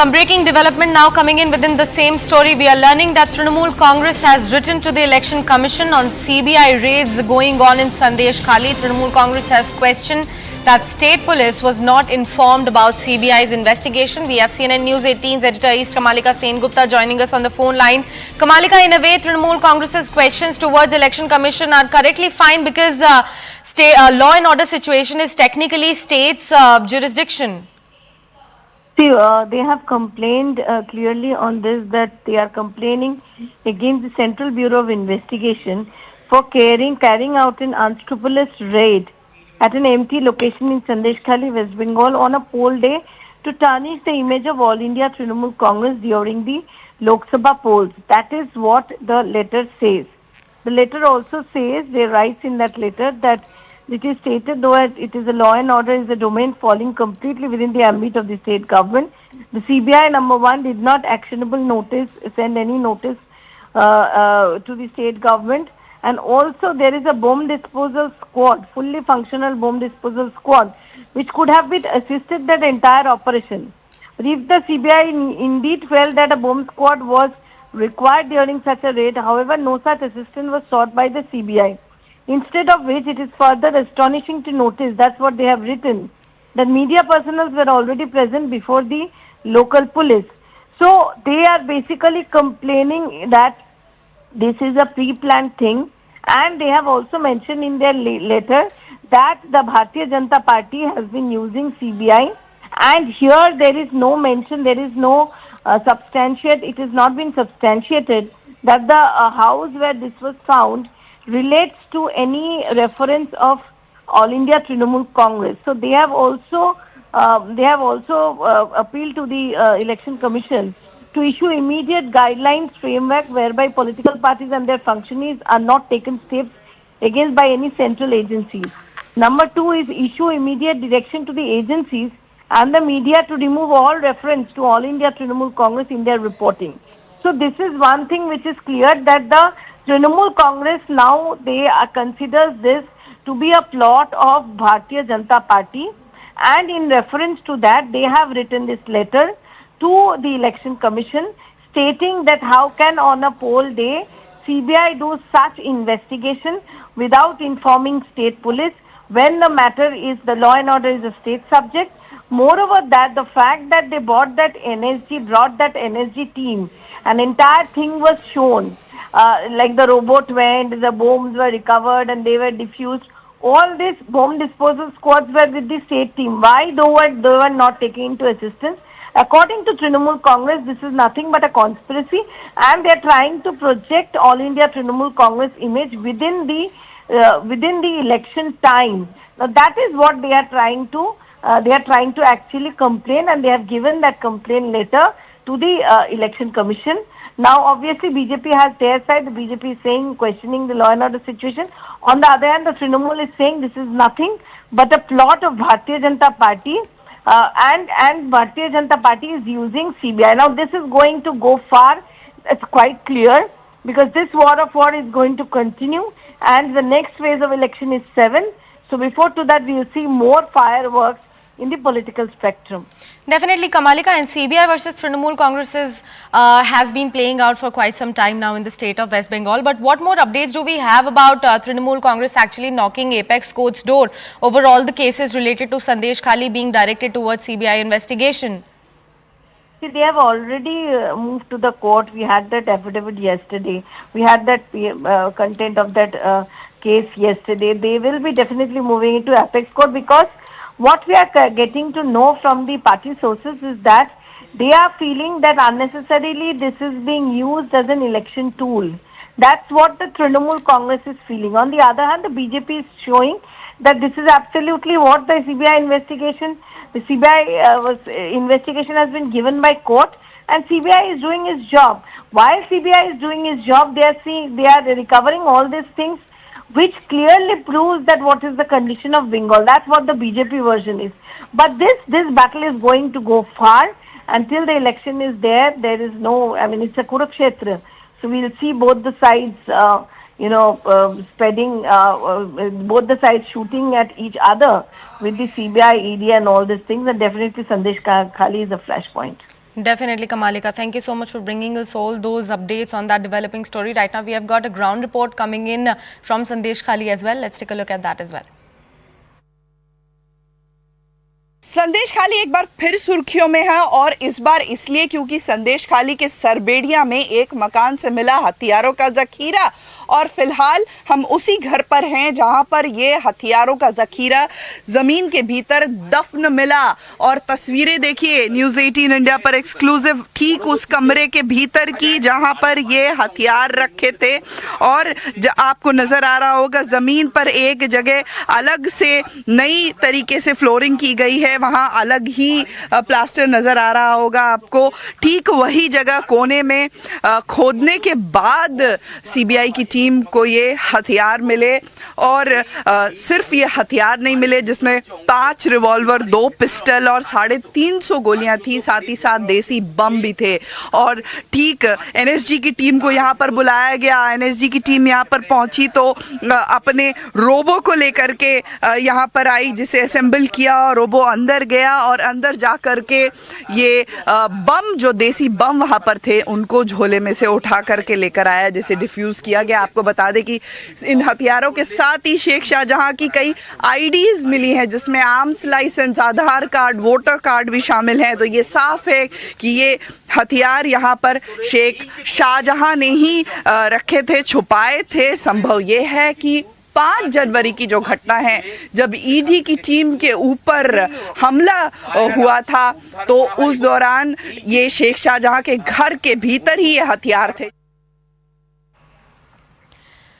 Some breaking development now coming in within the same story. We are learning that Trinamool Congress has written to the Election Commission on CBI raids going on in Sandesh Khali. Trinamool Congress has questioned that state police was not informed about CBI's investigation. We have CNN News 18's editor East Kamalika Sengupta joining us on the phone line. Kamalika, in a way, Trinamool Congress's questions towards Election Commission are correctly fine because law and order situation is technically state's jurisdiction. See, they have complained clearly on this that they are complaining against the Central Bureau of Investigation for carrying out an unscrupulous raid at an empty location in Sandesh Khali, West Bengal on a poll day to tarnish the image of All India Trinamool Congress during the Lok Sabha polls. That is what the letter says. The letter also says, they write in that letter that it is stated though it is a law and order is a domain falling completely within the ambit of the state government. The CBI number one did not send any notice to the state government, and also there is a bomb disposal squad, fully functional bomb disposal squad, which could have been assisted that entire operation. But if the CBI indeed felt that a bomb squad was required during such a raid, however, no such assistance was sought by the CBI. Instead of which, it is further astonishing to notice, that's what they have written, that media personnel were already present before the local police. So, they are basically complaining that this is a pre-planned thing, and they have also mentioned in their letter that the Bharatiya Janata Party has been using CBI, and here there is no mention, there is no it has not been substantiated that the house where this was found relates to any reference of All India Trinamool Congress. So they have also appealed to the Election Commission to issue immediate guidelines framework whereby political parties and their functionaries are not taken steps against by any central agencies. Number two is issue immediate direction to the agencies and the media to remove all reference to All India Trinamool Congress in their reporting. So this is one thing which is clear, that the Trinamool Congress now considers this to be a plot of Bharatiya Janata Party, and in reference to that they have written this letter to the Election Commission stating that how can on a poll day CBI do such investigation without informing state police when the matter is the law and order is a state subject. Moreover, that the fact that they brought that NSG team, an entire thing was shown, like the robot went, the bombs were recovered and they were diffused. All these bomb disposal squads were with the state team. Why they were not taken into assistance? According to Trinamool Congress, this is nothing but a conspiracy, and they are trying to project All India Trinamool Congress image within the election time. Now that is what they are trying to. They are trying to actually complain, and they have given that complaint letter to the Election Commission. Now, obviously, BJP has their side. The BJP is saying, questioning the law and order situation. On the other hand, the Trinamool is saying this is nothing but a plot of Bharatiya Janata Party, and Bharatiya Janata Party is using CBI. Now, this is going to go far. It's quite clear, because this war of war is going to continue, and the next phase of election is 7. So, before to that, we will see more fireworks in the political spectrum. Definitely, Kamalika, and CBI versus Trinamool Congress has been playing out for quite some time now in the state of West Bengal. But what more updates do we have about Trinamool Congress actually knocking Apex Court's door over all the cases related to Sandesh Khali being directed towards CBI investigation? See, they have already moved to the court. We had that affidavit yesterday. We had that content of that case yesterday. They will be definitely moving into Apex Court, because what we are getting to know from the party sources is that they are feeling that unnecessarily this is being used as an election tool. That's what the Trinamool Congress is feeling. On the other hand, the BJP is showing that this is absolutely what the CBI investigation, the CBI investigation has been given by court, and CBI is doing its job. While CBI is doing its job, they are recovering all these things, which clearly proves that what is the condition of Bengal. That's what the BJP version is. But this battle is going to go far. Until the election is there, there is no, I mean, it's a Kurukshetra. So we'll see both the sides, spreading, both the sides shooting at each other with the CBI, ED and all these things. And definitely Sandesh Khali is a flashpoint. Definitely, Kamalika. Thank you so much for bringing us all those updates on that developing story. Right now, we have got a ground report coming in from Sandesh Khali as well. Let's take a look at that as well. संदेश खाली एक बार फिर सुर्खियों में है और इस बार इसलिए क्योंकि संदेश खाली के सरबेड़िया में एक मकान से मिला हथियारों का जखीरा और फिलहाल हम उसी घर पर हैं जहां पर ये हथियारों का जखीरा जमीन के भीतर दफन मिला और तस्वीरें देखिए न्यूज़ 18 इंडिया पर एक्सक्लूसिव ठीक उस कमरे के भीतर की जहां पर ये हथियार रखे थे और आपको नजर आ रहा होगा जमीन पर एक जगह अलग से नई तरीके से फ्लोरिंग की गई है, वहां अलग ही प्लास्टर नजर आ रहा होगा आपको। ठीक वही जगह कोने में खोदने के बाद सीबीआई की टीम को ये हथियार मिले और सिर्फ ये हथियार नहीं मिले जिसमें 5 रिवॉल्वर, 2 पिस्टल और 350 गोलियां थी, साथ ही साथ देसी बम भी थे। और ठीक एनएसजी की टीम को यहाँ पर बुलाया गया। एनएसजी की टीम यहाँ पर पहुंची तो अपने रोबो को लेकर के यहाँ पर आई, जिसे असेंबल किया। रोबो अंदर गया और अंदर जा कर के ये बम, जो देसी बम वहाँ पर थे, उनको झोले में से उठा करके लेकर आया, जिसे डिफ्यूज़ किया गया। आपको बता दें कि इन हथियारों के साथ ही शेख शाहजहां की कई आईडीज मिली हैं जिसमें आर्म्स लाइसेंस, आधार कार्ड, वोटर कार्ड भी शामिल हैं। तो ये साफ है कि ये हथियार यहाँ पर शेख शाहजहां ने ही रखे थे, छुपाए थे। संभव ये है कि 5 जनवरी की जो घटना है, जब ईडी की टीम के ऊपर हमला हुआ था, तो उस दौरान ये शेख शाहजहां के घर के भीतर ही ये हथियार थे।